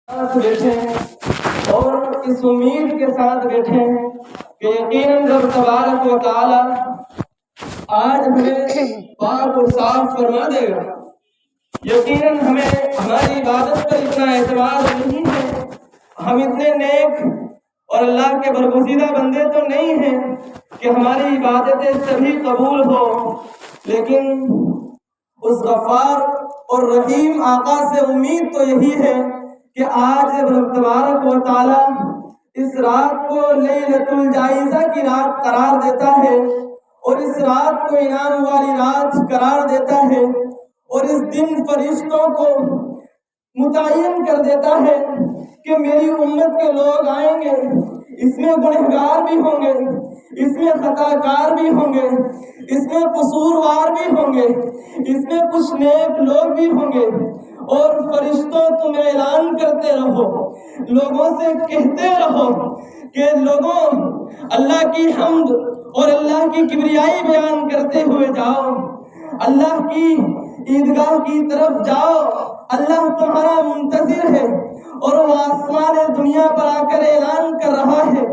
بیٹھے ہیں اور اس امید کے ساتھ بیٹھے ہیں کہ یقیناً رب تبارک و تعالی آج ہمیں پاک اور صاف فرما دے گا۔ یقیناً ہمیں ہماری عبادت پر اتنا اعتماد نہیں ہے، ہم اتنے نیک اور اللہ کے برگزیدہ بندے تو نہیں ہیں کہ ہماری عبادتیں سبھی قبول ہو، لیکن اس غفار اور رحیم آقا سے امید تو یہی ہے کہ آج رب تبارک و تعالی اس رات کو لیلۃ الجائزہ کی رات قرار دیتا ہے اور اس رات کو انعام والی رات قرار دیتا ہے اور اس دن فرشتوں کو متعین کر دیتا ہے کہ میری امت کے لوگ آئیں گے، اس میں گنہگار بھی ہوں گے، اس میں خطا کار بھی ہوں گے، اس میں قصوروار بھی ہوں گے، اس میں کچھ نیک لوگ بھی ہوں گے، اور فرشتوں تم اعلان کرتے رہو، لوگوں سے کہتے رہو کہ لوگوں اللہ کی حمد اور اللہ کی کبریائی بیان کرتے ہوئے جاؤ، اللہ کی عیدگاہ کی طرف جاؤ، اللہ تمہارا منتظر ہے اور وہ آسمان دنیا پر آ کر اعلان کر رہا ہے،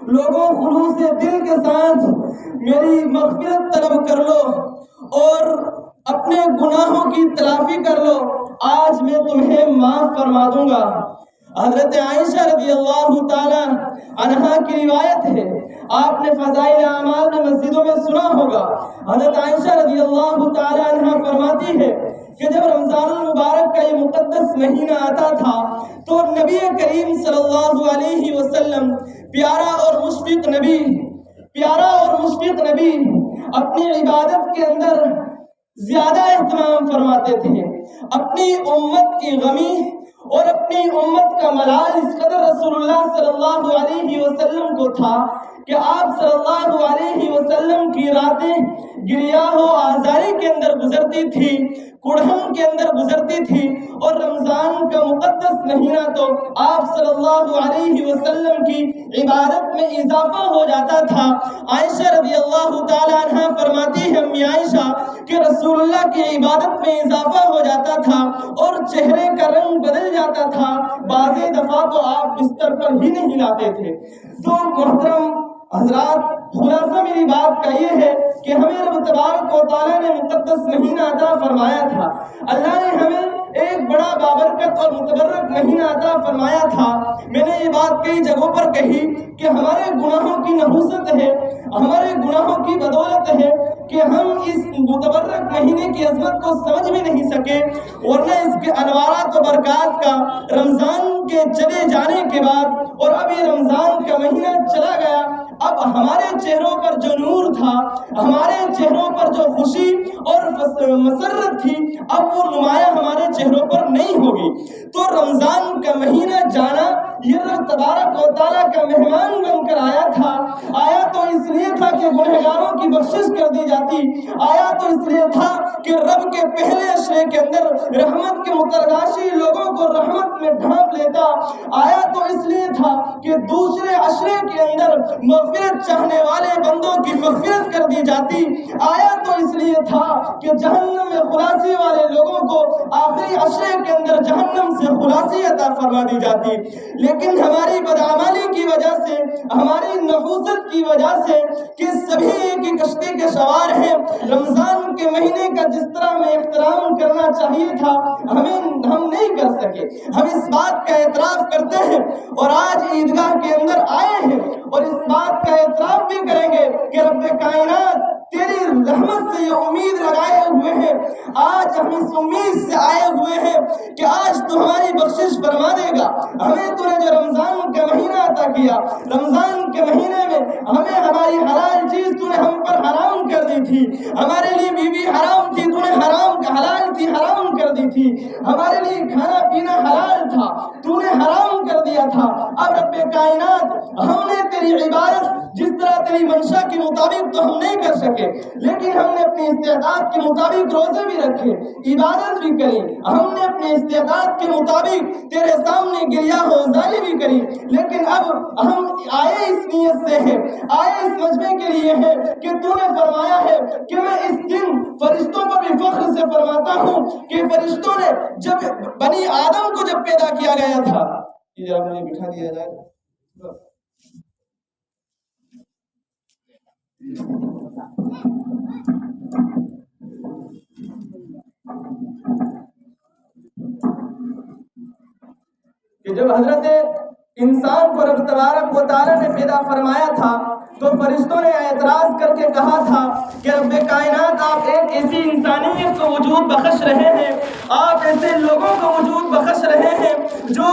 لوگوں خلوص دل کے ساتھ میری مغفرت طلب کر لو اور اپنے گناہوں کی تلافی کر لو، آج میں تمہیں معاف فرما دوں گا۔ حضرت عائشہ رضی اللہ تعالی عنہا کی روایت ہے، آپ نے فضائل اعمال میں مسجدوں میں سنا ہوگا، حضرت عائشہ رضی اللہ تعالی عنہا فرماتی ہے کہ جب رمضان المبارک کا یہ مقدس مہینہ آتا تھا تو نبی کریم صلی اللہ علیہ وسلم پیارا اور مشفق نبی اپنی عبادت کے اندر زیادہ اہتمام فرماتے تھے، اپنی امت کی غمی اور اپنی امت کا ملال اس قدر رسول اللہ صلی اللہ علیہ وسلم کو تھا کہ آپ صلی اللہ علیہ وسلم کی راتیں گریہ و آزاری کے اندر گزرتی تھی، کڑھن کے اندر گزرتی تھی، اور رمضان کا مقدس مہینہ تو آپ صلی اللہ علیہ وسلم کی عبادت میں اضافہ ہو جاتا تھا۔ عائشہ رضی اللہ تعالی عنہ فرماتی ہے امی عائشہ کہ رسول اللہ کی عبادت میں اضافہ ہو جاتا تھا اور چہرے کا رنگ بدل جاتا تھا، بعض دفعہ تو آپ بستر پر ہی نہیں لاتے تھے۔ تو محترم حضرات، خلاصہ میری بات کا یہ ہے کہ ہمیں رب تبارک و تعالیٰ نے مقدس مہینہ عطا فرمایا تھا، اللہ نے ہمیں ایک بڑا بابرکت اور متبرک مہینہ عطا فرمایا تھا۔ میں نے یہ بات کئی جگہوں پر کہی کہ ہمارے گناہوں کی نحوست ہے، ہمارے گناہوں کی بدولت ہے کہ ہم اس متبرک مہینے کی عظمت کو سمجھ بھی نہیں سکے، ورنہ اس کے انوارات و برکات کا رمضان کے چلے جانے کے بعد، اور اب یہ رمضان کا مہینہ چلا گیا، اب ہمارے چہروں پر جو نور تھا، ہمارے چہروں پر جو خوشی اور مسرت تھی، اب وہ نمایاں ہمارے چہروں پر نہیں ہوگی۔ تو رمضان کا مہینہ جانا یہ رب تبارک و تعالیٰ کا مہمان بن کر آیا تھا، آیا تو اس لیے تھا کہ گنہگاروں کی بخشش کر دی جاتی، آیا تو اس لیے تھا کہ رب کے پہلے عشرے کے اندر رحمت کے متلاشی لوگوں کو رحمت میں ڈھانپ لیتا، آیا تو اس لیے تھا کہ دوسرے عشرے کے اندر مغفرت چاہنے والے بندوں کی مغفرت کر دی جاتی، آیا تو اس لیے تھا کہ جہنم میں خلاصی والے لوگوں کو آخری عشرے کے اندر جہنم سے خلاصی عطا فرما دی جاتی، لیکن ہماری بدعمالی کی وجہ سے، ہماری نحوست کی وجہ سے کہ سبھی ایک ہی کشتی کے سوار ہیں، رمضان کے مہینے کا جس طرح میں احترام کرنا چاہیے تھا ہم نہیں کر سکے۔ ہم اس بات کا اعتراف کرتے ہیں اور آج عیدگاہ کے اندر آئے ہیں اور اس بات کا اعتراف بھی کریں گے کہ رب کائنات تیری رحمت سے یہ امید لگائے ہوئے ہیں، آج ہم اس امید سے آئے ہوئے ہیں کہ آج تو ہماری بخشش فرما دے گا۔ ہمیں تو نے جو رمضان کا مہینہ عطا کیا، رمضان کے مہینے میں ہمیں ہماری حلال چیز تو نے ہم پر حرام کر دی تھی، ہمارے لیے بیوی حرام تھی تو نے حرام کا حلال تھی حرام کر دی تھی، ہمارے لیے کھانا پینا حلال تھا تو نے حرام کر دیا تھا۔ اب رب کائنات ہم نے تیری عبادت جس طرح تیری منشا کے مطابق تو ہم نہیں کر سکے، لیکن ہم نے اپنی استعداد کے مطابق روزے بھی رکھے، عبادت بھی کری، ہم نے اپنے استعداد کے مطابق تیرے سامنے گریہ و ازاری بھی کری، لیکن اب ہم آئے اس نیت سے ہیں، آئے اس مجمع کے لیے ہیں کہ تو نے فرمایا ہے کہ میں اس دن فرشتوں پر بھی فخر سے فرماتا ہوں کہ فرشتوں نے جب بنی آدم کو جب پیدا کیا گیا تھا کہ ذرا مجھے بٹھا دیا جائے. کہ جب حضرت انسان کو رب تبارک و تعالیٰ نے پیدا فرمایا تھا تو فرشتوں نے اعتراض کر کے کہا تھا کہ رب کائنات آپ ایک ایسی انسانیت کو وجود بخش رہے ہیں، آپ ایسے لوگوں کو وجود بخش رہے ہیں جو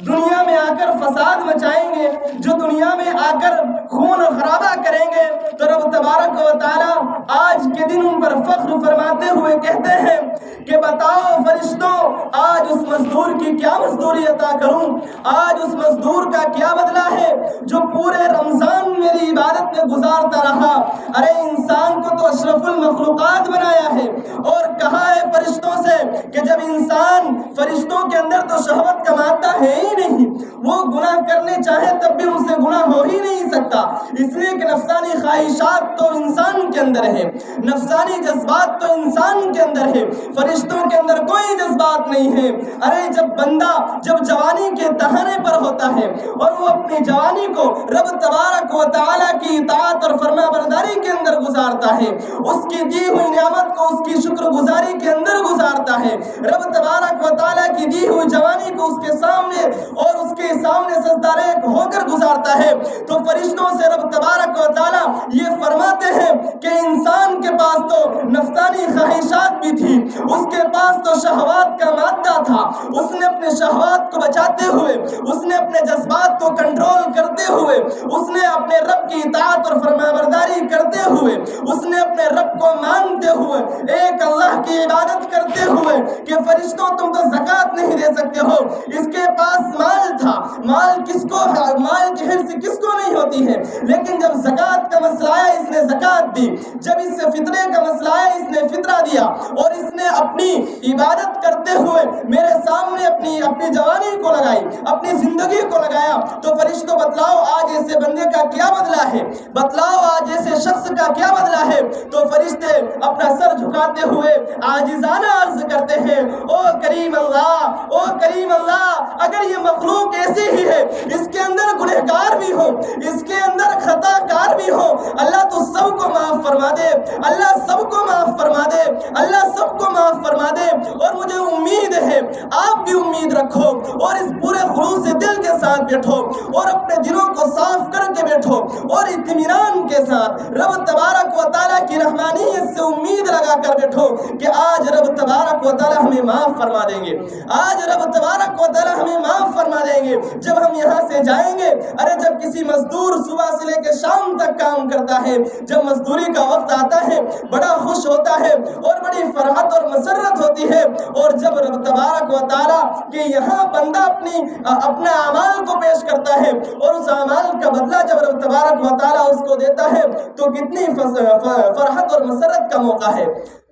دنیا میں آ کر فساد مچائیں گے، جو دنیا میں آ کر خون و خرابہ کریں گے. تو رب تبارک و تعالیٰ آج کے دن ان پر فخر فرماتے ہوئے کہتے ہیں کہ بتاؤ فرشتوں، آج اس مزدور کی کیا مزدوری عطا کروں، آج اس مزدور کا کیا بدلہ ہے جو پورے رمضان میری عبادت میں گزارتا رہا. ارے انسان کو تو اشرف المخلوقات بنایا ہے اور کہا ہے فرشتوں سے کہ جب انسان، فرشتوں کے اندر تو شہوت کا مادہ ہے ہی نہیں، وہ گناہ کرنے چاہے تب بھی ان سے گناہ ہو ہی نہیں سکتا، اس لیے کہ نفسانی خواہشات تو انسان کے اندر ہے، نفسانی جذبات تو انسان کے اندر ہے، فرشتوں کے اندر کوئی جذبات نہیں ہے. ارے جب بندہ جب جوانی کے دہانے پر ہوتا ہے اور وہ اپنی جوانی کو رب تبارک و تعالیٰ کی اطاعت اور فرما برداری کے اندر گزارتا ہے، اس کی دی ہوئی نعمت کو اس کی شکر گزاری کے اندر گزارتا ہے، رب تبارک و تعالیٰ کی دی ہوئی جوانی کو اس کے سامنے اور اس کے سامنے سجدہ ریز ہو کر گزارتا ہے، تو فرشتوں سے رب تبارک و تعالیٰ یہ فرماتے ہیں کہ انسان کے پاس تو نفسانی خواہشات بھی تھی، اس کے پاس تو شہوات کا مادہ تھا، اس نے اپنے شہوات کو بچاتے ہوئے، اس نے اپنے جذبات کو کنٹرول کرتے ہوئے، اس نے اپنے رب کی اطاعت اور فرمانبرداری کرتے ہوئے، اس نے اپنے رب کو مانتے ہوئے، ایک اللہ کی عبادت کرتے ہوئے کہ فرشتوں تم تو زکوٰۃ نہیں دے سکتے ہو. اس کے پاس مال تھا، مال کس کو، مال کی حرص کس کو نہیں ہوتی ہے، لیکن جب زکوٰۃ کا مسئلہ آیا اس نے زکوٰۃ دی، جب اس سے فطرے کا مسئلہ آیا اس نے فطرہ دیا، اور اس نے اپنی عبادت کرتے ہوئے میرے سامنے اپنی جوانی کو لگائی، اپنی زندگی کو لگایا. تو فرشتوں بتلاؤ آج ایسے بندے کا کیا بدلہ ہے، بتلاؤ آج ایسے شخص کا کیا بدلہ ہے. تو فرشتے اپنا سر جھکاتے ہوئے عاجزانہ عرض کرتے ہیں او کریم اللہ، او کریم اللہ، اگر یہ مخلوق ایسی ہی ہے، اس کے اندر گنہگار بھی ہو، اس کے اندر خطا کار بھی ہو، اللہ تو سب کو معاف فرما دے، اللہ سب کو معاف فرما دے، اللہ سب کو معاف فرما دے. اور مجھے امید ہے آپ بھی امید رکھو اور اس پورے خلوص دل کے ساتھ بیٹھو اور اپنے دلوں کو صاف کر کے بیٹھو اور اطمینان کے ساتھ رب تبارک و تعالیٰ کی رحمانیت سے امید لگا کر بیٹھو کہ آج رب تبارک و تعالیٰ ہمیں معاف فرما دیں گے، آج رب تبارک و تعالیٰ ہمیں معاف فرما دیں گے جب ہم یہاں سے جائیں گے. ارے جب کسی مزدور صبح سے لے کے شام تک کام کرتا ہے، جب مزدوری کا وقت آتا ہے بڑا خوش ہوتا ہے اور بڑی فرحت اور مسرت ہوتی ہے، اور جب رب تبارک و تعالیٰ کہ یہاں بندہ اپنا اعمال کو پیش کرتا ہے اور اس اعمال کا بدلہ جب رب تبارک و تعالیٰ اس کو دیتا ہے تو کتنی فرحت اور مسرت کا موقع ہے.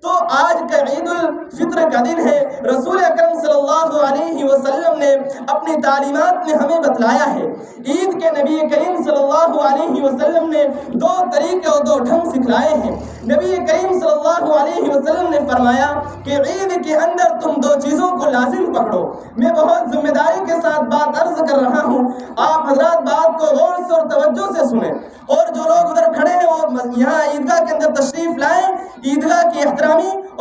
تو آج کا عید الفطر کا دن ہے. رسول اکرم صلی اللہ علیہ وسلم نے اپنی تعلیمات میں ہمیں بتلایا ہے، عید کے نبی کریم صلی اللہ علیہ وسلم نے دو طریقے اور دو ڈھنگ سکھلائے ہیں. نبی کریم صلی اللہ علیہ وسلم نے فرمایا کہ عید کے اندر تم دو چیزوں کو لازم پکڑو. میں بہت ذمہ داری کے ساتھ بات عرض کر رہا ہوں، آپ حضرات بات کو غور سے اور توجہ سے سنیں، اور جو لوگ ادھر کھڑے ہیں وہ یہاں عیدگاہ کے اندر تشریف لائیں. عیدگاہ کی احترامی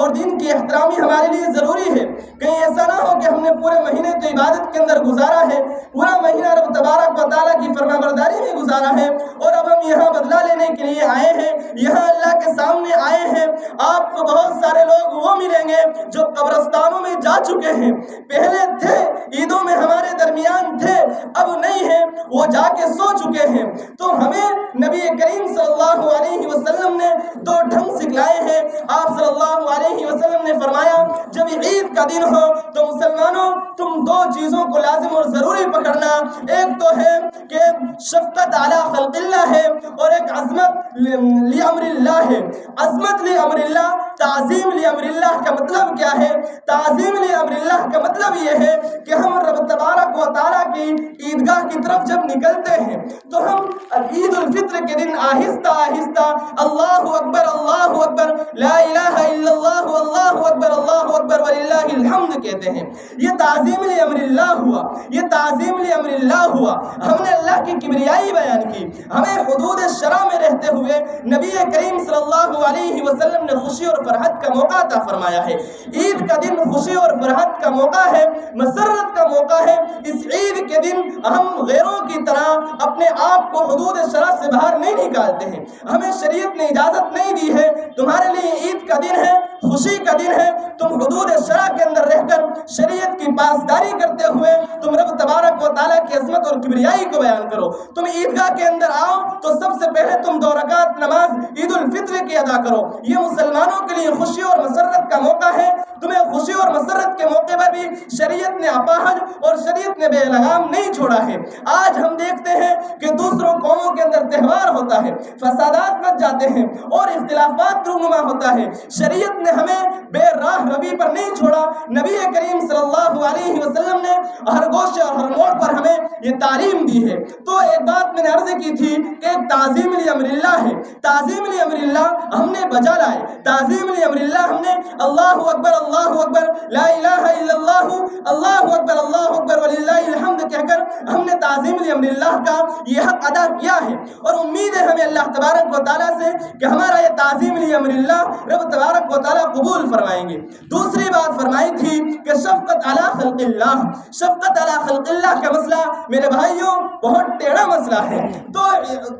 اور دین کی احترامی ہمارے لیے ضروری ہے. کہیں ایسا نہ ہو کہ ہم نے پورے مہینے تو عبادت کے اندر گزارا ہے، پورا مہینہ رب تبارک و تعالیٰ کی فرمانبرداری میں گزارا ہے، اور اب ہم یہاں بدلہ لینے کے لیے آئے ہیں، یہاں اللہ کے سامنے آئے ہیں. آپ کو بہت سارے لوگ وہ ملیں گے جو قبرستانوں میں جا چکے ہیں، پہلے تھے عیدوں میں ہمارے درمیان تھے، اب نہیں ہیں، وہ جا کے سو چکے ہیں. تو ہمیں نبی کریم صلی اللہ علیہ وسلم نے دو ڈھنگ سکھلائے ہیں. آپ صلی اللہ علیہ وسلم نے فرمایا جب عید کا دن ہو تو مسلمانوں تم دو چیزوں کو لازم اور ضروری پکڑنا. ایک تو ہے کہ شفقت علی خلق اللہ ہے، اور ایک عظمت لامر اللہ ہے. عظمت لامر اللہ، تعظیم لامر اللہ کا مطلب کیا ہے؟ تعظیم لامر اللہ کا مطلب یہ ہے کہ ہم رب تبارک و تعالیٰ کی عیدگاہ کی طرف جب نکلتے ہیں تو ہم عید الفطر کے دن آہستہ آہستہ اللہ اکبر لا الہ الا اللہ اللہ اکبر وللہ الحمد کہتے ہیں. یہ تعظیم لامر اللہ ہوا، یہ تعظیم لامر للہ ہوا، ہم نے اللہ کی کبریائی بیان کی، ہمیں حدود شرع میں رہتے ہوئے نبی کریم صلی اللہ علیہ وسلم نے خوشی اور فرحت کا موقع عطا فرمایا ہے۔ عید کا دن خوشی اور فرحت کا موقع ہے، مسرت کا موقع ہے۔ اس عید کے دن ہم غیروں کی طرح اپنے آپ کو حدود شرع سے باہر نہیں نکالتے ہیں، ہمیں شریعت نے اجازت نہیں دی ہے تمہارے لیے عید کا دن ہے، خوشی کا دن ہے، تم حدود شرع کے اندر رہ کر شریعت کی پاسداری کرتے ہوئے تم رب تبارک و تعالیٰ کی عظمت اور کبریائی کو بیان کرو۔ تم عیدگاہ کے اندر آؤ تو سب سے پہلے تم 2 رکعت نماز عید الفطر کی ادا کرو۔ یہ مسلمانوں کے لیے خوشی اور مسرت کا موقع ہے۔ تمہیں خوشی اور مسرت کے موقع پر بھی شریعت نے اپاہج اور شریعت نے بے لگام نہیں چھوڑا ہے۔ آج ہم دیکھتے ہیں کہ دوسروں قوموں کے اندر تہوار ہوتا ہے، فسادات مچ جاتے ہیں اور اختلافات رونما ہوتا ہے۔ شریعت نے ہمیں بے راہ روی پر نہیں چھوڑا، نبی کریم صلی اللہ علیہ وسلم نے ہر گوشے اور ہر موڑ پر ہمیں یہ تعلیم دی ہے۔ تو ایک بات میں نے عرض کی تھی کہ ایک تعظیم لامر اللہ ہے، تعظیم لامر اللہ ہم نے بجا لائے، تعظیم لامر اللہ ہم نے اللہ اکبر لا الہ الا اللہ اکبر وللہ الحمد کہہ کر ہم نے تعظیم لامر اللہ کا یہ حق ادا کیا ہے، اور امید ہے ہمیں اللہ تبارک و تعالیٰ سے کہ ہمارا یہ تعظیم لامر اللہ رب تبارک و تعالیٰ قبول فرمائیں گے۔ دوسری بات فرمائی تھی کہ شفقت علی خلق اللہ، شفقت علی خلق اللہ کا مسئلہ میرے بھائیوں بہت ٹیڑھا مسئلہ ہے۔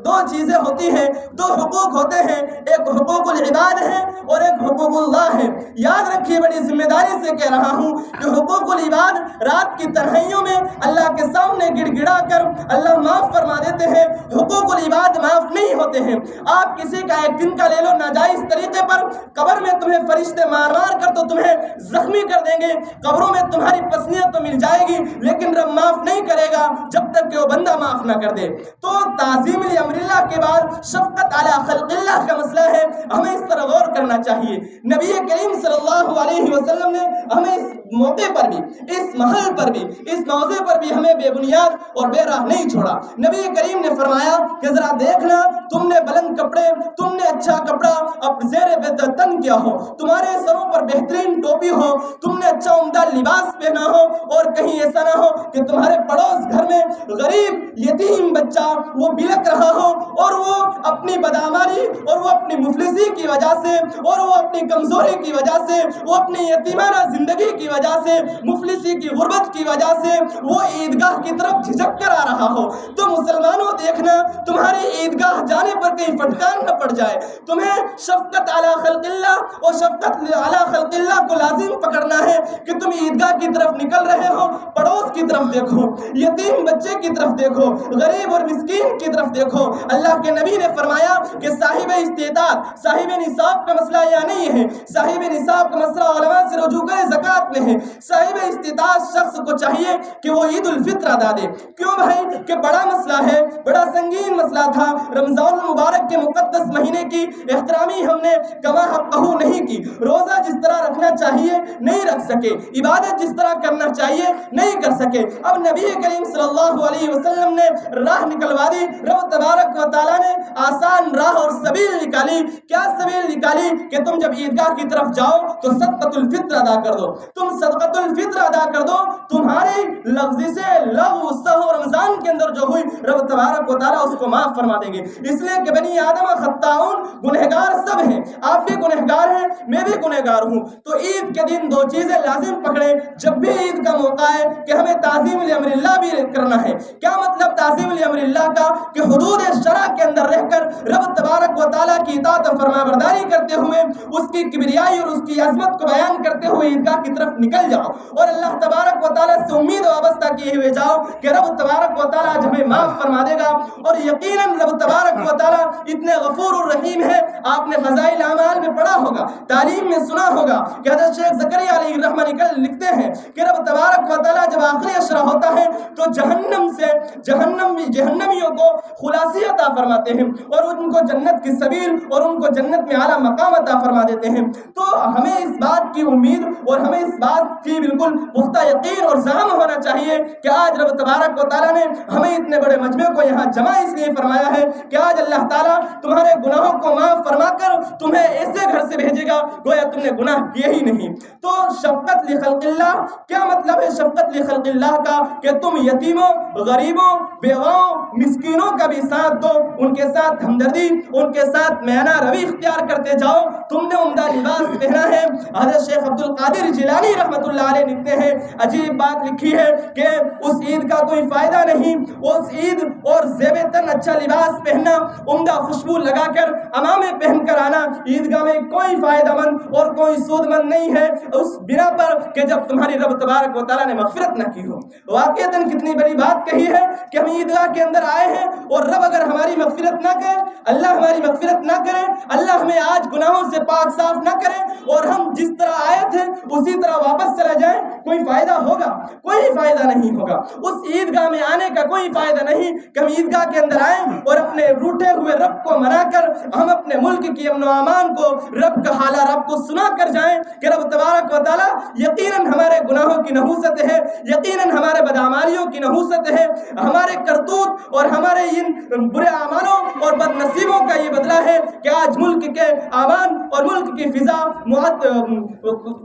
دو چیزیں ہوتی ہیں، 2 حقوق ہوتے ہیں، ایک حقوق العباد ہے اور ایک حقوق اللہ ہے۔ یاد رکھیے، بڑی ذمہ داری سے کہہ رہا ہوں کہ حقوق العباد رات کی تنہائیوں میں اللہ کے سامنے گڑ گڑا کر اللہ معاف فرما دیتے ہیں، حقوق العباد معاف نہیں ہوتے ہیں۔ آپ کسی کا 1 دن کا لے لو ناجائز طریقے پر، قبر میں تمہیں فرشتے مار مار کر تو تمہیں زخمی کر دیں گے، قبروں میں تمہاری پسلیاں تو مل جائے گی، لیکن رب معاف نہیں کرے گا جب تک کہ وہ بندہ معاف نہ کر دے۔ تو تعظیم لامر اللہ کے بعد شفقت علی خلق اللہ کا مسئلہ ہے، ہمیں اس پر غور کرنا چاہیے۔ نبی کریم صلی اللہ علیہ وسلم نے ہمیں اس موقع پر بھی، اس محل پر بھی، اس موضع پر بھی ہمیں بے بنیاد اور بے راہ نہیں چھوڑا۔ نبی کریم نے فرمایا کہ ذرا دیکھنا، تم نے بلند کپڑے، تم نے اچھا کپڑا اب زیر تن کیا ہو، تمہارے سروں پر بہترین ٹوپی ہو، تم نے اچھا عمدہ لباس پہنا ہو، اور کہیں ایسا نہ ہو کہ تمہارے پڑوس گھر میں غریب یتیم بچہ وہ بلک رہا ہو، اور وہ اپنی بدعماری اور وہ اپنی مفلسی کی وجہ سے اور وہ اپنی کمزوری کی وجہ سے، وہ اپنی یتیمانہ زندگی کی وجہ سے، مفلسی کی غربت کی وجہ سے وہ عیدگاہ کی طرف جھجک کر آ رہا ہو۔ تو مسلمانوں دیکھنا، تمہاری عیدگاہ جانے پر کہیں پھٹکان نہ پڑ جائے۔ تمہیں شفقت علی خلق اللہ اور شفقت علی خلق اللہ کو لازم پکڑنا ہے کہ تم عیدگاہ کی طرف نکل رہے ہو، پڑوس کی طرف دیکھو، یتیم بچے کی طرف دیکھو، غریب اور مسکین کی طرف دیکھو۔ اللہ کے نبی نے فرمایا کہ صاحب استطاعت، صاحب نصاب کا مسئلہ یہ نہیں ہے، صاحب نصاب کا مسئلہ علماء سے رجوع کرے زکوٰۃ میں ہے۔ صاحب استطاعت شخص کو چاہیے کہ وہ عید الفطر ادا دے۔ کیوں بھائی؟ کہ بڑا مسئلہ ہے، بڑا سنگین مسئلہ تھا۔ رمضان المبارک کے مقدس مہینے کی احترامی ہم نے کما حقہ نہیں کی، روزہ جس طرح رکھنا چاہیے نہیں رکھ سکے، عبادت جس طرح کرنا چاہیے نہیں کر سکے۔ اب نبی کریم صلی اللہ علیہ وسلم نے راہ نکلوا دی، رب تبارک و تعالیٰ نے آسان راہ اور سبیل نکالی۔ کیا سبیل نکالی؟ کہ تم جب عیدگاہ کی طرف جاؤ تو صدقۃ الفطر ادا کر دو، تم صدقۃ الفطر ادا کر دو، تمہاری لغزی سے لغو سہو رمضان کے اندر جو ہوئی رب تبارک و تعالیٰ اس کو معاف فرما دیں گے۔ اس لیے کہ بنی آدم خطاؤن، گنہگار سب ہیں، آپ بھی گنہگار ہیں، میں بھی گنہگار ہوں۔ تو عید کے دن 2 چیزیں لازم پکڑیں جب بھی عید کا موقع ہے کہ ہمیں تعظیم لامر اللہ بھی کرنا ہے۔ کیا مطلب تعظیم لامر اللہ کا؟ کہ حدود شرع کے اندر رہ کر رب تبارک و تعالیٰ کی اطاعت اور فرما برداری کرتے ہوئے اس کی کبریائی اور اس کی عظمت کو بیان کرتے ہوئے عیدگاہ کی طرف نکل جاؤ، اور اللہ تبارک و تعالیٰ سے امید وابستہ کیے ہوئے جاؤ کہ رب تبارک و تعالیٰ ہمیں معاف فرما دے گا۔ اور یقیناً رب تبارک و تعالیٰ اتنے غفور الرحیم ہے۔ آپ نے فضائل اعمال میں پڑھا ہوگا، تعلیم میں سنا ہوگا کہ حضرت شیخ زکریا علیہ الرحمہ لکھتے ہیں کہ رب تبارک و تعالیٰ جب آخری اشرا ہوتا ہے تو جہنم سے جہنمیوں کو خلاصی عطا فرماتے ہیں اور ان کو جنت کی سبیل اور ان کو جنت میں اعلیٰ مقام عطا فرما دیتے ہیں۔ تو ہمیں اس بات کی امید اور ہمیں اس بات کی بالکل پختہ یقین اور زعم ہونا چاہیے کہ آج رب تبارک و تعالیٰ نے ہمیں اتنے بڑے مجمع کو یہاں جمع اس لیے فرمایا ہے کہ آج اللہ تعالیٰ تمہارے گناہوں کو معاف فرما کر تمہیں ایسے گھر سے بھیجے گا گویا تم نے گناہ کیے ہی نہیں۔ تو شفقت لخلق اللہ، کیا مطلب ہے شفقت لخلق اللہ کا؟ کہ تم یتیموں، غریبوں، بیواؤں، مسکینوں کا بھی ساتھ دو، ان کے ساتھ ہمدردی، ان کے ساتھ میانہ روی اختیار کرتے جاؤ۔ تم نے عمدہ لباس پہنا ہے، حضرت شیخ عبد القادر جیلانی رحمۃ اللہ علیہ لکھتے ہیں، عجیب بات لکھی ہے کہ اس عید کا کوئی فائدہ نہیں، اس عید اور زیب تن اچھا لباس پہننا، عمدہ خوشبو لگا کر امامے پہن کر آنا عیدگاہ میں کوئی فائدہ مند اور کوئی سود مند نہیں ہے، اس بنا پر کہ جب تمہاری رب تبارک و تعالیٰ نے مغفرت نہ کی ہو۔ واقعتاً کتنی بڑی بات کہی ہے کہ ہم عیدگاہ کے اندر آئے ہیں اور رب اگر ہماری مغفرت نہ کرے، اللہ ہماری مغفرت نہ کرے، اللہ ہمیں آج گناہوں سے پاک صاف نہ کرے اور ہم جس طرح آئے تھے اسی طرح واپس چلے جائیں، کوئی فائدہ ہوگا؟ کوئی فائدہ نہیں ہوگا۔ اس عیدگاہ میں آنے کا کوئی فائدہ نہیں کہ ہم عیدگاہ کے اندر آئیں اور اپنے روٹھے ہوئے رب کو منا کر ہم اپنے ملک کی امن و امان کو رب کا حالہ رب کو سنا کر جائیں کہ رب تبارک و تعالیٰ یقیناً ہمارے گناہوں کی نحوست ہے، یقیناً ہمارے بدعمالیوں کی نحوست ہے، ہمارے کرتوت اور ہمارے ان برے اعمالوں اور بد نصیبوں کا یہ بدلہ ہے کہ آج ملک کے امان اور ملک کی فضا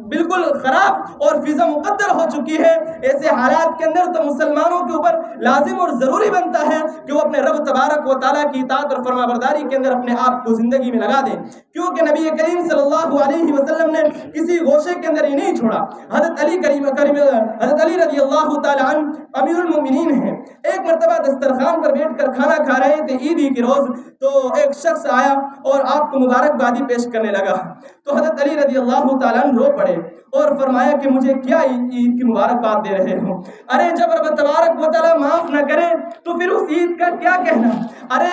بالکل خراب اور فضا مقدر ہو چکی ہے۔ ایسے حالات کے اندر تو مسلمانوں کے اوپر لازم اور ضروری بنتا ہے کہ وہ اپنے رب تبارک و تعالیٰ کی اطاعت اور فرما برداری کے اندر اپنے آپ کو زندگی میں لگا دیں، کیونکہ نبی کریم صلی اللہ علیہ وسلم نے کسی گوشے کے اندر ہی نہیں چھوڑا۔ حضرت علی رضی اللہ تعالیٰ عنہ امیر المومنین ہیں، ایک مرتبہ دسترخوان پر بیٹھ کر کھانا کھا رہے تھے عید ہی کی روز، تو ایک شخص آیا اور آپ کو مبارکبادی پیش کرنے لگا، تو حضرت علی رضی اللہ تعالیٰ عنہ رو پڑے اور فرمایا کہ مجھے کیا عید کی مبارکباد دے رہے ہو؟ ارے جب رب تبارک و تعالیٰ معاف نہ کرے تو پھر اس عید کا کیا کہنا؟ ارے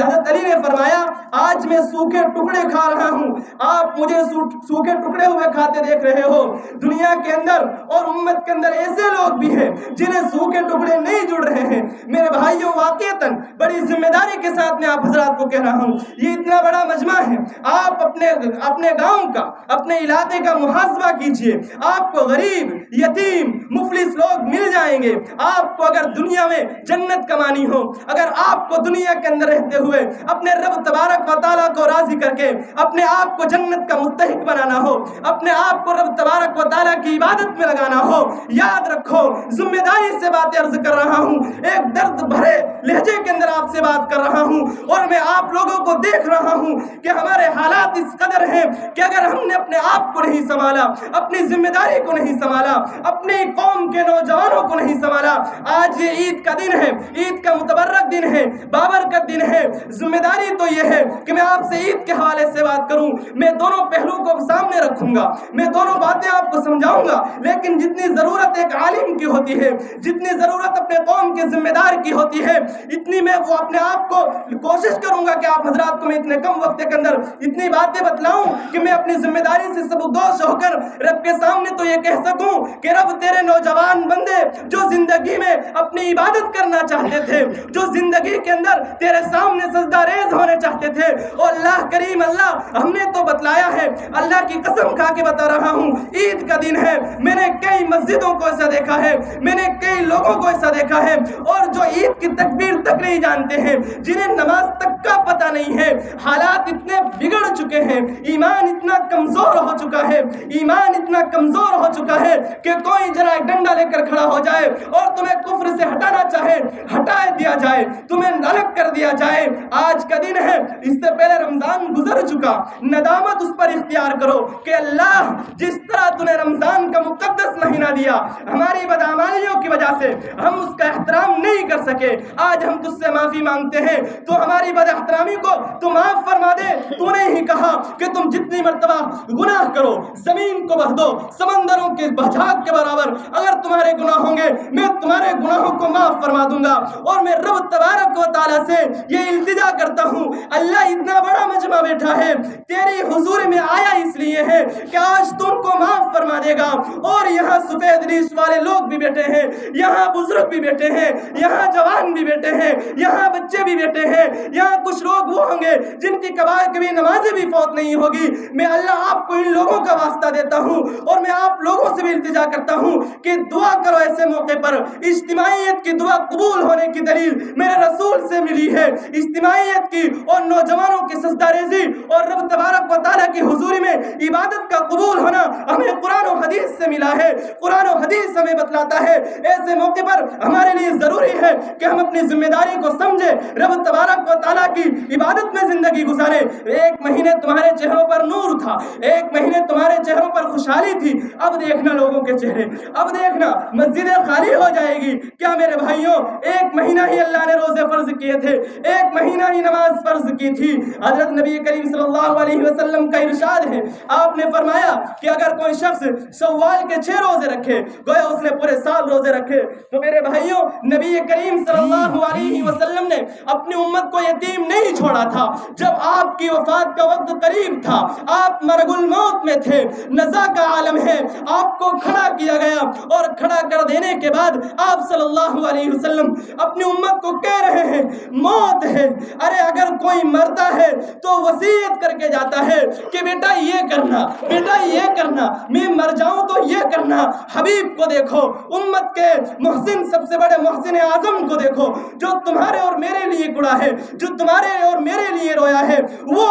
حضرت علی نے فرمایا آج میں سوکھے ٹکڑے کھا رہا ہوں، آپ مجھے سوکھے ٹکڑے ہوئے کھاتے دیکھ رہے ہو۔ دنیا کے اندر اور امت کے اندر ایسے لوگ بھی ہیں جنہیں سوکھے ٹکڑے نہیں جڑ رہے ہیں۔ میرے بھائیوں، واقعتاً بڑی ذمہ داری کے ساتھ میں آپ حضرات کو کہہ رہا ہوں، یہ اتنا بڑا مجمع ہے، آپ اپنے گاؤں کا، اپنے علاقے کا محاسبہ کیجئے۔ آپ کو غریب، یتیم، مفلس لوگ مل جائیں گے۔ آپ کو اگر دنیا میں جنت کمانی ہو، اگر آپ کو دنیا کے اندر رہتے ہوئے اپنے رب تبارک و تعالیٰ کو راضی کر کے اپنے آپ کو جنت کا مستحق بنانا ہو، اپنے آپ کو رب تبارک و تعالیٰ کی عبادت میں لگانا ہو، یاد رکھو، ذمہ داری سے باتیں عرض کر رہا ہوں، ایک درد بھرے لہجے کے اندر آپ سے بات کر رہا ہوں، اور میں آپ لوگوں کو دیکھ رہا ہوں کہ ہمارے حالات اس قدر ہیں کہ اگر ہم نے اپنے آپ کو نہیں سنبھالا، اپنی ذمہ داری کو نہیں سنبھالا، اپنی قوم کے نوجوانوں کو نہیں سنبھالا، آج یہ عید کا دن ہے، عید کا متبرک دن ہے، بابرکت دن ہے۔ ذمہ داری تو یہ ہے کہ میں آپ سے عید کے حوالے سے بات کروں، میں دونوں پہلو کو سامنے رکھوں گا، میں دونوں باتیں آپ کو سمجھاؤں گا، لیکن جتنی ضرورت ایک عالم کی ہوتی ہے، جتنی ضرورت اپنے قوم کے ذمہ دار کی ہوتی ہے، اتنی میں وہ اپنے آپ کو کوشش کروں گا کہ آپ حضرات کو میں اتنے کم وقت کے اندر اتنی باتیں بتلاؤں کہ میں اپنی ذمہ داری سے سبکدوش ہو کر رب کے سامنے تو یہ کہہ سکوں کہ رب تیرے نوجوان بندے جو زندگی میں اپنی عبادت کرنا چاہتے تھے، جو زندگی کے اندر تیرے سامنے سجدہ ریز ہونے چاہتے تھے، اور اللہ کریم، اللہ ہم نے تو بتلایا ہے، اللہ کی قسم کھا کے بتا رہا ہوں، عید کا دن ہے، میں نے کئی مسجدوں کو ایسا دیکھا ہے، میں نے کئی لوگوں کو ایسا دیکھا ہے، اور جو عید کی تکبیر تک نہیں جانتے ہیں، جنہیں نماز تک کا پتہ نہیں ہے، حالات اتنے بگڑ چکے ہیں، ایمان اتنا کمزور ہو چکا ہے، ایمان اتنا کمزور ہو چکا ہے کہ کوئی ذرا ڈنڈا لے کر کھڑا ہو جائے اور تمہیں کفر سے ہٹانا چاہے، ہٹا دیا جائے، تمہیں الگ کر دیا جائے۔ آج کا دن ہے، اس سے پہلے رمضان گزر چکا، ندامت اس پر اختیار کرو کہ اللہ جس طرح تو نے رمضان کا مقدس مہینہ دیا، ہماری بدعمالیوں کی وجہ سے ہم اس کا احترام نہیں کر سکے، آج ہم تجھ سے معافی مانگتے ہیں تو ہماری بد احترامی کو تو معاف فرما دے. تو نے ہی کہا کہ تم جتنی مرتبہ گناہ کرو زمین کو بھر دو سمندروں کے بھاگ کے برابر اگر تمہارے گناہ ہوں گے میں تمہارے گناہوں کو معاف فرما دوں گا. اور میں رب تبارک و تعالیٰ سے یہ التجا کرتا ہوں اللہ اتنا بڑا مجمع بیٹھا ہے تیری حضور میں آیا اس لیے ہے کہ آج تم کو معاف فرما دے گا. اور یہاں سفید ریش والے لوگ بھی بیٹھے ہیں, یہاں بزرگ بھی بیٹھے ہیں, یہاں جوان بھی بیٹھے ہیں, یہاں بچے بھی بیٹھے ہیں, یہاں کچھ لوگ وہ ہوں گے جن کی کبھی نمازیں بھی فوت نہیں ہوگی. میں اللہ آپ کو ان لوگوں کا واسطہ دیتا ہوں اور میں آپ لوگوں سے بھی التجا کرتا ہوں کہ دعا کرو ایسے موقع پر. اجتماعیت کی دعا قبول ہونے کی دلیل میرے رسول سے ملی ہے. اجتماعیت کی اور نوجوانوں کی سجدہ ریزی اور رب تبارک و تعالیٰ کی حضوری میں عبادت کا قبول ہونا ہمیں قرآن و حدیث سے ملا ہے. قرآن و حدیث ہمیں بتلاتا ہے ایسے موقع پر ہمارے لیے ضروری ہے کہ ہم اپنی ذمہ داری کو سمجھے رب تبارک و تعالیٰ کی عبادت میں زندگی گزارے. ایک مہینے تمہارے چہروں پر نور تھا, ایک مہینے تمہارے چہروں پر خوشحالی تھی. اب دیکھنا لوگوں کے چہرے, اب دیکھنا مسجدیں خالی ہو جائے گی. کیا میرے بھائیوں ایک مہینہ ہی اللہ نے روزے فرض کیے تھے, ایک مہینہ ہی نماز فرض کی تھی. حضرت نبی کریم صلی اللہ علیہ وسلم کا ارشاد ہے آپ نے فرمایا کہ اگر کوئی شخص شوال کے 6 روزے رکھے گویا اس نے پورے سال روزے رکھے. تو میرے بھائیوں نبی کریم صلی اللہ علیہ وسلم نے اپنی امت کو یتیم نہیں چھوڑا تھا. جب آپ کی وفات کا وقت قریب تھا, آپ مرگ الموت میں تھے, نزا کا عالم ہے, آپ کو کھڑا کیا گیا اور کھڑا کر دینے کے بعد آپ صلی اللہ علیہ وسلم اپنی امت کو کہہ رہے ہیں موت ہے. ارے اگر کوئی مرتا ہے تو وصیت کر کے جاتا ہے کہ بیٹا یہ کرنا, بیٹا یہ کرنا, میں مر جاؤں تو یہ کرنا. حبیب کو دیکھو, امت کے محسن سب سے بڑے محسن اعظم کو دیکھو جو تمہارے اور میرے لیے گڑا ہے, جو تمہارے اور میرے لیے رویا ہے. وہ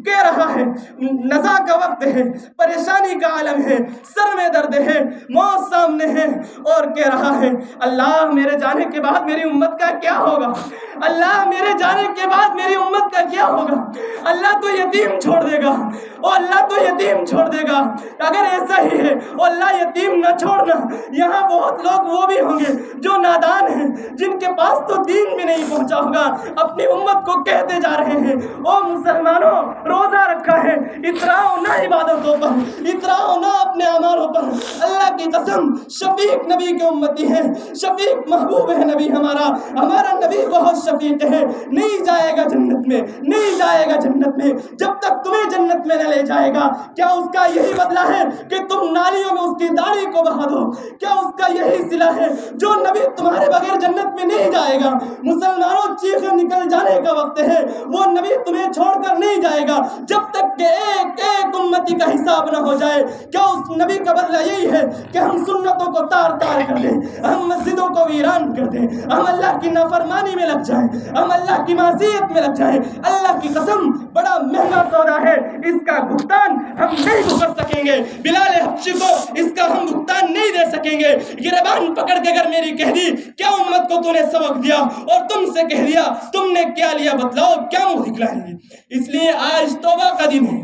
کہہ رہا ہے نزا کا وقت ہے, پریشانی کا عالم ہے, سر میں درد ہے, موت سامنے ہے اور کہہ رہا ہے اللہ میرے جانے کے بعد میری امت کا کیا ہوگا, اللہ میرے جانے کے بعد میری امت کا کیا ہوگا. اللہ تو یتیم چھوڑ دے گا, اور اللہ تو یتیم چھوڑ دے گا. اگر ایسا ہی ہے اور اللہ یتیم نہ چھوڑنا, یہاں بہت لوگ وہ بھی ہوں گے جو نادان ہیں جن کے پاس تو دین بھی نہیں پہنچا ہوگا, اپنی امت کو کہتے جا رہے ہیں او مسلمانوں روزہ رکھا ہے, اتراؤ نہ عبادتوں پر, اتراؤ نہ اپنے اعمالوں پر. اللہ کی قسم شفیق نبی کے امتی ہیں, شفیق محبوب ہے نبی ہمارا, ہمارا نبی بہت شفیق ہے. نہیں جائے گا جنت میں, نہیں جائے گا جنت میں جب تک تمہیں جنت میں نہ لے جائے گا. کیا اس کا یہی بدلہ ہے کہ تم نالیوں میں اس کی داڑھی کو بہا دو؟ کیا اس کا یہی صلہ ہے جو نبی تمہارے بغیر جنت میں نہیں جائے گا؟ مسلمانوں چیخیں نکل جانے کا وقت ہے, وہ نبی تمہیں چھوڑ کر نہیں جائے گا جب تک کہ ایک ایک امتی کا حساب نہ ہو جائے. کیا اس نبی کا بدلہ یہی ہے کہ ہم سنتوں کو تار تار کر دیں, ہم مسجدوں کو ویران کر دیں, ہم اللہ کی نافرمانی میں لگ جائیں, ہم اللہ کی معصیت میں لگ جائیں؟ اللہ کی قسم بڑا مہنگا سودا ہے, اس کا بھگتان ہم نہیں بھر سکیں گے. بلال حبشی کو اس کا ہم بھگتان نہیں دے سکیں گے. گریبان پکڑ کے اگر میری کہہ دی کیا امت کو تو نے سبق دیا اور تم سے کہہ دیا تم نے کیا لیا, بتلاؤ کیا منہ دکھلائیں گے؟ اس لیے آج توبہ کا دن ہے,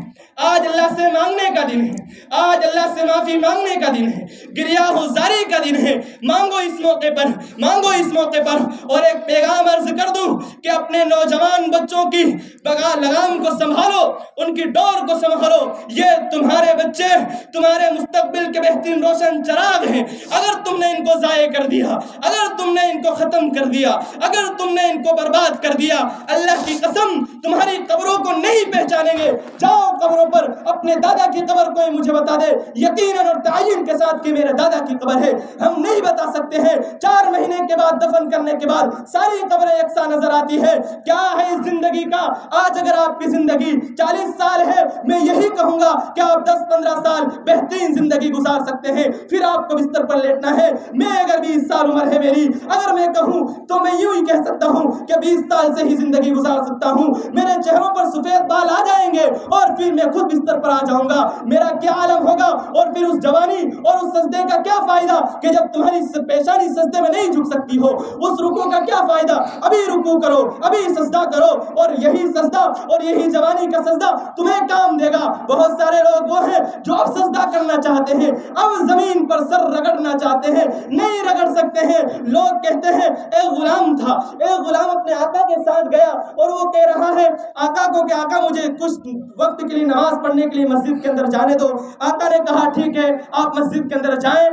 آج اللہ سے مانگنے کا دن ہے, آج اللہ سے معافی مانگنے کا دن ہے, گریہ زاری کا دن ہے. مانگو اس موقع پر, مانگو اس موقع پر. اور ایک پیغام عرض کر دوں کہ اپنے نوجوان بچوں کی لگام کو سنبھالو, ان کی ڈور کو سنبھالو. یہ تمہارے بچے تمہارے مستقبل کے بہترین روشن چراغ ہیں. اگر تم نے ان کو ضائع کر دیا, اگر تم نے ان کو ختم کر دیا, اگر تم نے ان کو برباد کر دیا, اللہ کی قسم تمہاری قبروں کو نہیں پہچانیں گے. جاؤ قبروں پر, اپنے دادا کی قبر کوئی مجھے بتا دے یقیناً اور تعین کے ساتھ کہ میرے دادا کی قبر ہے. ہم نہیں بتا سکتے ہیں. 4 مہینے کے بعد دفن کرنے کے بعد ساری قبریں یکساں نظر آتی ہے. کیا ہے اس زندگی کا؟ آج اگر آپ کی زندگی 40 سال ہے, میں یہی کہوں گا کہ آپ 10-15 سال بہترین زندگی گزار سکتے ہیں. پھر آپ کو بستر پر لیٹنا ہے. میں اگر 20 سال عمر ہے میری, اگر میں کہوں تو میں یوں ہی کہہ سکتا ہوں کہ 20 سال سے ہی زندگی گزار سکتا ہوں. میرے چہروں پر سفید بال آ جائیں گے اور پھر میں خود بستر پر آ جاؤں گا. میرا کیا عالم ہوگا, اور پھر اس جوانی اور اس سجدے کا کیا فائدہ کہ جب تمہاری پیشانی سجدے میں نہیں جھک سکتی ہو. اس رکوع کا کیا فائدہ؟ ابھی رکوع کرو, ابھی سجدہ کرو, اور یہی سجدہ اور یہی جوانی کا سجدہ تمہیں کام دے گا. بہت سارے لوگ وہ ہیں جو اب سجدہ کرنا چاہتے ہیں, اب زمین پر سر رگڑنا چاہتے ہیں, نہیں رگڑ سکتے ہیں. لوگ کہتے ہیں اے غلام تھا. ایک غلام اپنے آقا کے ساتھ گیا اور وہ کہہ رہا ہے آقا کو کہ آقا مجھے کچھ وقت کے لیے نماز پڑھنے کے لیے مسجد کے اندر جانے دو. آقا نے کہا ٹھیک ہے آپ مسجد کے اندر جائیں,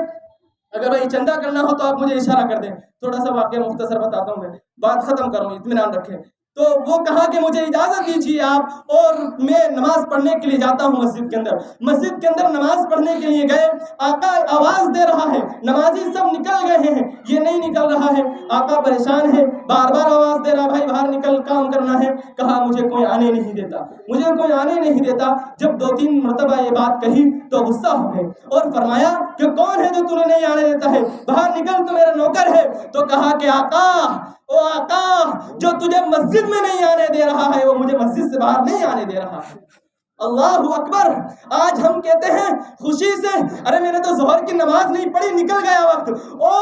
اگر بھائی چندہ کرنا ہو تو آپ مجھے اشارہ کر دیں. تھوڑا سا واقعہ مختصر بتاتا ہوں, میں بات ختم کروں, اطمینان رکھیں. تو وہ کہا کہ مجھے اجازت دیجیے آپ اور میں نماز پڑھنے کے لیے جاتا ہوں مسجد کے اندر. مسجد کے اندر نماز پڑھنے کے لیے گئے. آقا آواز دے رہا ہے, نمازی سب نکل گئے ہیں, یہ نہیں نکل رہا ہے. آقا پریشان ہے, بار بار آواز دے رہا بھائی باہر نکل کام کرنا ہے. کہا مجھے کوئی آنے نہیں دیتا, مجھے کوئی آنے نہیں دیتا. جب 2-3 مرتبہ یہ بات کہی تو غصہ ہو گئے اور فرمایا کہ کون ہے جو تمہیں نہیں آنے دیتا ہے, باہر نکل تو میرا نوکر ہے. تو کہا کہ آقا او آقا جو تجھے مسجد میں نہیں آنے دے رہا ہے وہ مجھے مسجد سے باہر نہیں آنے دے رہا ہے. اللہ اکبر. آج ہم کہتے ہیں خوشی سے ارے میں نے تو ظہر کی نماز نہیں پڑھی, نکل گیا وقت. او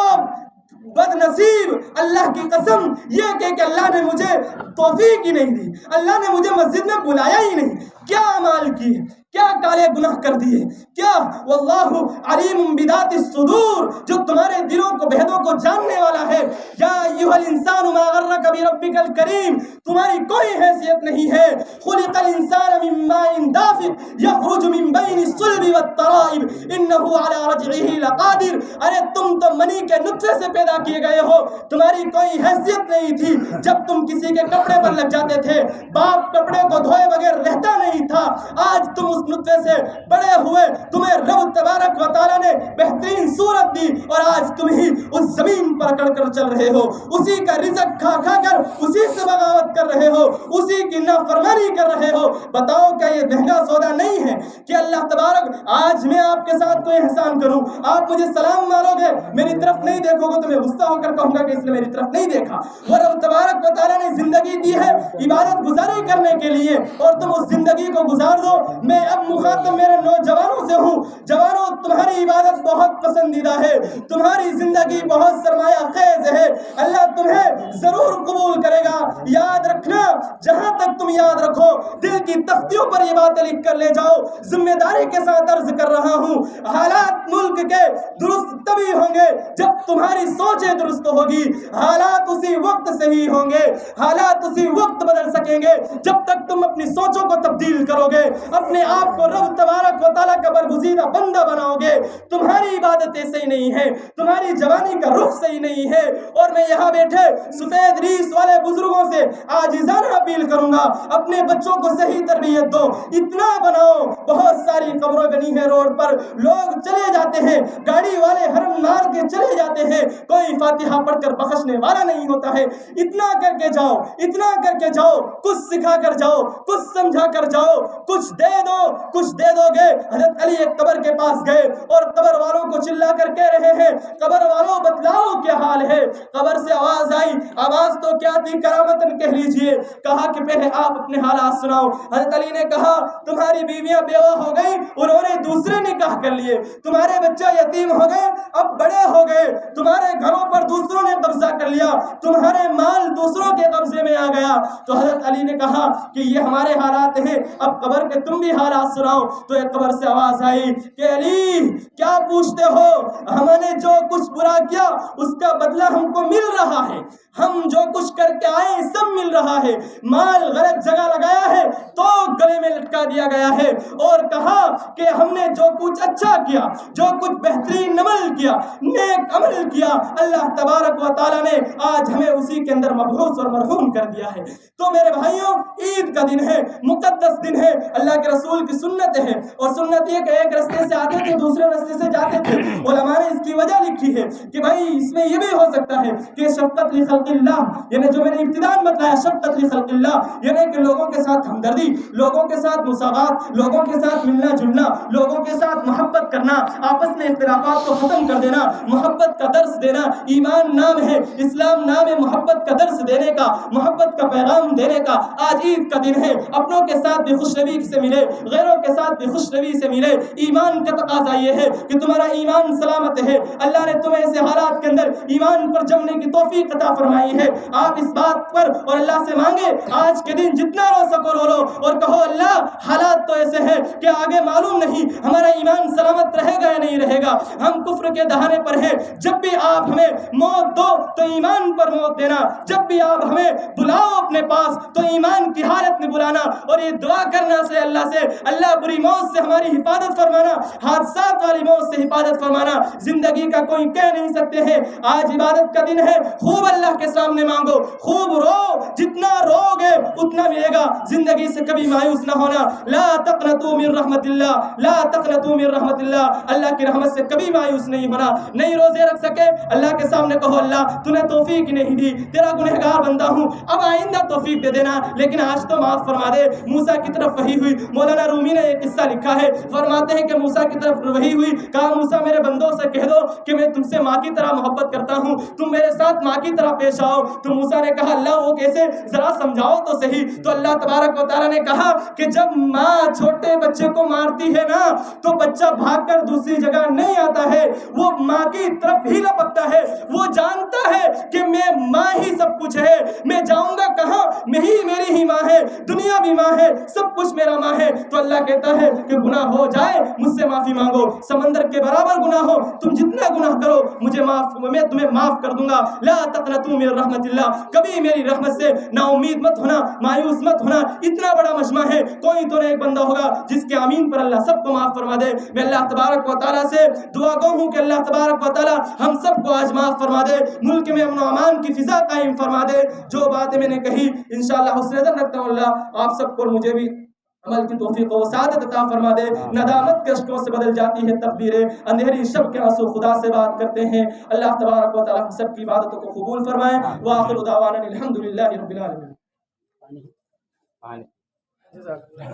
بد نصیب, اللہ کی قسم یہ کہ اللہ نے مجھے توفیق ہی نہیں دی, اللہ نے مجھے مسجد میں بلایا ہی نہیں. کیا اعمال کیے, کیا کالے گناہ کر دیے, کیا واللہ علیم بذات الصدور, جو تمہارے دلوں کو بہدوں کو جاننے والا ہے. یا ایھا الانسان ما غرک بربک الکریم, تمہاری کوئی حیثیت نہیں ہے. خلق الانسان من ماء دافق یخرج من بین الصلب والترائب انه علی رجعه لقادر. ارے تم تو منی کے نطفے سے پیدا کیے گئے ہو, تمہاری کوئی حیثیت نہیں تھی. جب تم کسی کے کپڑے پر لگ جاتے تھے, باپ کپڑے کو دھوئے بغیر رہتا نہیں تھا. آج تم اس نطفے سے بڑے ہوئے, تمہیں رب تبارک و تعالیٰ نے بہترین صورت دی اور آج تم ہی اس زمین پر اکڑ کر چل رہے ہو, اسی کا رزق کھا کھا کر اسی سے بغاوت کر رہے ہو, اسی کی نافرمانی کر رہے ہو. بتاؤ کیا یہ مہنگا سودا نہیں ہے کہ اللہ تبارک آج میں آپ کے ساتھ کوئی احسان کروں, آپ مجھے سلام مارو گے, میری طرف نہیں دیکھو گے تو میں غصہ ہو کر کہوں گا کہ اس نے میری طرف نہیں دیکھا. وہ رب تبارک و تعالیٰ نے زندگی دی ہے عبادت گزاری کرنے کے لیے اور تم اس زندگی کو گزار دو. میں اب مخاطب میرے نوجوانوں سے ہوں. جوانوں, تمہاری عبادت بہت پسندیدہ ہے, تمہاری زندگی بہت سرمایہ خیز ہے, اللہ تمہیں ضرور قبول کرے گا. یاد رکھنا, جہاں تک تم یاد رکھو دل کی تختیوں پر یہ باتیں لکھ کر لے جاؤ. ذمہ داری کے ساتھ عرض کر رہا ہوں, حالات ملک کے درست تبھی ہوں گے جب تمہاری سوچیں درست ہوگی. حالات اسی وقت صحیح ہوں گے, حالات اسی وقت بدل سکیں گے جب تک تم اپنی سوچوں کو تبدیل کرو گے, اپنے آپ کو رب تبارک و تعالیٰ کا برگزیدہ بندہ بناؤ گے. تمہاری عبادتیں صحیح نہیں ہیں, تمہاری جوانی کا رخ صحیح نہیں ہے. اور میں یہاں بیٹھے سفید ریس والے بزرگوں سے عاجزانہ اپیل کروں گا, اپنے بچوں کو صحیح تربیت دو, اتنا بناؤ. بہت ساری خبریں بنی ہیں روڈ پر, لوگ چلے جاتے ہیں, گاڑی والے ہرن مار کے چلے جاتے ہیں, کوئی فاتحہ پڑھ کر بخشنے والا نہیں ہوتا ہے. اتنا کر کے جاؤ, اتنا کر کے جاؤ, کچھ سکھا کر جاؤ, کچھ سمجھا کر جاؤ, کچھ دے دو, کچھ دے دو گے. حضرت علی ایک قبر کے پاس گئے اور قبر والوں کو چلا کر کہہ رہے ہیں, قبر والوں بتلاؤ کیا حال ہے. قبر سے آواز آئی, آواز تو کیا تھی, کرامتن کہہ لیجئے. کہا کہ پہلے آپ اپنے حالات سناؤ. حضرت علی نے کہا تمہاری بیویاں بیوہ ہو گئی, انہوں نے دوسرے نکاح کر لیے, تمہارے بچہ یتیم ہو گئے, اب بڑے ہو گئے, تمہارے گھروں پر دوسروں نے قبضہ کر لیا, تمہارے مال دوسروں کے قبضے میں آ گیا. تو حضرت علی نے کہا کہ یہ ہمارے حالات ہیں, اب قبر کے تم بھی حالات سناؤ. تو ایک قبر سے آواز آئی کہ علی کیا پوچھتے ہو, ہم نے جو کچھ برا کیا اس کا بدلہ ہم کو مل رہا ہے, ہم جو کچھ کر کے آئے سب مل رہا ہے. مال غلط جگہ لگایا ہے تو گلے میں لٹکا دیا گیا ہے, اور کہا کہ ہم نے جو کچھ اچھا کیا, جو کچھ بہترین عمل کیا, نیک عمل کیا, اللہ تبارک و تعالیٰ نے آج ہمیں اسی کے اندر مبعوث اور مرحوم کر دیا ہے. تو میرے بھائیوں, عید کا دن ہے, مقدس دن ہے, اللہ کے رسول کی سنت ہے, اور سنت یہ کہ ایک رستے سے آتے تھے دوسرے رستے سے جاتے تھے. علماء نے اس کی وجہ لکھی ہے کہ بھائی اس میں یہ بھی ہو سکتا ہے کہ شفقت لخلق اللہ, یعنی جو میں نے ابتداء بتایا شفقت لخلق اللہ, یعنی کہ لوگوں کے ساتھ ہمدردی, لوگوں کے ساتھ مساوات, لوگوں کے ساتھ ملنا جلنا, لوگوں کے ساتھ محبت کرنا, آپس میں اختلافات کو ختم کر دینا, محبت کا درس دینا. ایمان نام ہے, اسلام نام ہے محبت کا درس دینے کا, محبت کا پیغام دینے کا. آج عید کا دن ہے, اپنوں کے ساتھ بھی خوش روی سے ملے, غیروں کے ساتھ بھی خوش روی سے ملے. ایمان کا تقاضا یہ ہے کہ تمہارا ایمان سلامت ہے, اللہ نے تمہیں ایسے حالات کے اندر ایمان پر جمنے کی توفیق عطا فرمائی ہے. آپ اس بات پر اور اللہ سے مانگے, آج کے دن جتنا رو سکو رو لو, اور کہو اللہ حالات تو ایسے ہیں کہ آگے معلوم نہیں ہمارا ایمان سلامت رہے گا یا نہیں رہے گا, ہم کفر کے دہانے پر ہیں. جب بھی آپ ہمیں موت دو تو ایمان پر موت دینا, دینا, جب بھی آپ ہمیں بلاؤ اپنے پاس تو ایمان کی حالت میں بلانا, اور یہ دعا کرنا سے اللہ بری موت سے ہماری حفاظت فرمانا, حادثات والی موت سے حفاظت فرمانا. زندگی کا کوئی کہہ نہیں سکتے ہیں, آج عبادت کا دن ہے, خوب اللہ کے سامنے مانگو, خوب رو, جتنا رو گے اتنا ملے گا. زندگی سے کبھی مایوس نہ ہونا. لا تقنطوا من رحمت اللہ, لا تقنطوا من رحمت اللہ, اللہ کی رحمت سے کبھی مایوس نہیں ہونا. نہیں روزے رکھ سکے, اللہ کے سامنے کہو اللہ تو نے توفیق نہیں دی, تیرا گنہگار بندہ ہوں, اب آئندہ توفیق دے دینا, لیکن آج تو معاف فرما دے. موسیٰ کی طرف وحی ہوئی, مولانا رومی نے ایک قصہ لکھا ہے, فرماتے ہیں کہ موسیٰ کی طرف وحی ہوئی, کہا موسیٰ میرے بندوں سے کہہ دو کہ میں تم سے ماں کی طرح محبت کرتا ہوں, تم میرے ساتھ ماں کی طرح پیش آؤ. تو موسیٰ نے کہا اللہ وہ کیسے, ذرا سمجھاؤ تو صحیح. تو اللہ تبارک و تعالیٰ نے کہا کہ جب ماں چھوٹے بچے کو مارتی ہے نا تو بچہ بھاگ کر دوسری جگہ نہیں آتا ہے, وہ ماں کی طرف ہی لپکتا ہے. وہ جانتا ہے کہ میں ماں ہی سب کچھ ہے, میں جاؤں گا کہاں, میری ہی ماں ہے, دنیا بھی ماں ہے, سب کچھ میرا ماں ہے. تو اللہ کہتا ہے کہ گناہ ہو جائے مجھ سے معافی مانگو, سمندر کے برابر گناہ ہو, تم جتنا گناہ کرو میں تمہیں معاف کر دوں گا. لا تقنطوا من رحمت اللہ, کبھی میری رحمت سے نا امید مت ہونا, مایوس مت ہونا. اتنا بڑا مجمع ہے, کوئی تو ایک بندہ ہوگا جس کے آمین پر اللہ سب کو معاف فرما دے. میں اللہ تبارک و تعالیٰ سے دعا گو ہوں کہ اللہ تبارک و تعالیٰ ہم سب کو آج معاف فرما دے, ملک میں امن و امان کی فضا قائم فرما دے. جو باتیں میں نے کہی انشاءاللہ حسن نظر رکھتا ہوں, اللہ آپ سب کو اور مجھے بھی عمل کی توفیق و سعادت عطا فرما دے. ندامت کے اشکوں سے بدل جاتی ہے تقدیریں, اندھیری شب کے آنسو خدا سے بات کرتے ہیں. اللہ تبارک و تعالیٰ ہم سب کی عبادتوں کو قبول فرمائے. وآخر دعوانا الحمدللہ رب العالمین. جزاک اللہ.